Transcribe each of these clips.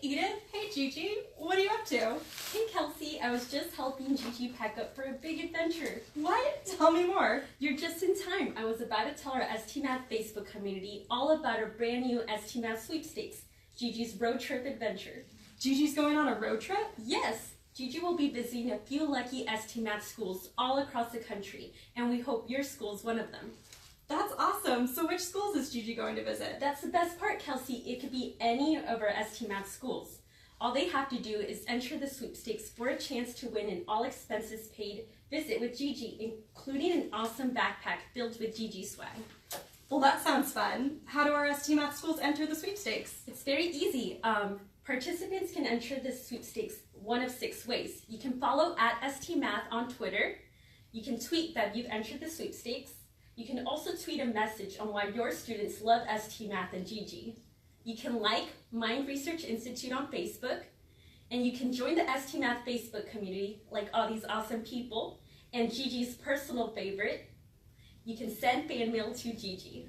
Edith. Hey, Gigi. What are you up to? Hey, Kelsey. I was just helping Gigi pack up for a big adventure. What? Tell me more. You're just in time. I was about to tell our ST Math Facebook community all about our brand new ST Math Sweepstakes, Gigi's road trip adventure. Gigi's going on a road trip? Yes. Gigi will be visiting a few lucky ST Math schools all across the country, and we hope your school is one of them. That's awesome. So which schools is Gigi going to visit? That's the best part, Kelsey. It could be any of our ST Math schools. All they have to do is enter the sweepstakes for a chance to win an all-expenses paid visit with Gigi, including an awesome backpack filled with Gigi swag. Well, that sounds fun. How do our ST Math schools enter the sweepstakes? It's very easy. Participants can enter the sweepstakes one of 6 ways. You can follow at ST Math on Twitter. You can tweet that you've entered the sweepstakes. You can also tweet a message on why your students love ST Math and Gigi. You can like Mind Research Institute on Facebook, and you can join the ST Math Facebook community, like all these awesome people, and Gigi's personal favorite. You can send fan mail to Gigi.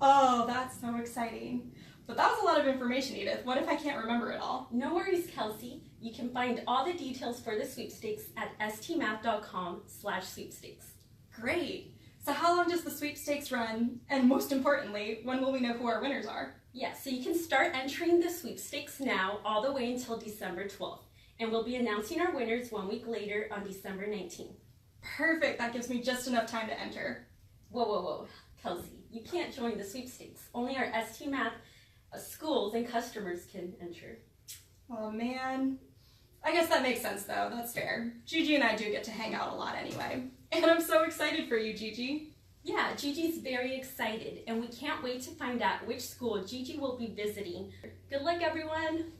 Oh, that's so exciting. But that was a lot of information, Edith. What if I can't remember it all? No worries, Kelsey. You can find all the details for the sweepstakes at stmath.com/sweepstakes. Great. So how long does the sweepstakes run? And most importantly, when will we know who our winners are? Yeah, so you can start entering the sweepstakes now all the way until December 12th. And we'll be announcing our winners 1 week later on December 19th. Perfect. That gives me just enough time to enter. Whoa, Kelsey. You can't join the sweepstakes. Only our ST Math schools and customers can enter. Oh, man. I guess that makes sense, though. That's fair. Gigi and I do get to hang out a lot anyway. And I'm so excited for you, Gigi. Yeah, Gigi's very excited, and we can't wait to find out which school Gigi will be visiting. Good luck, everyone!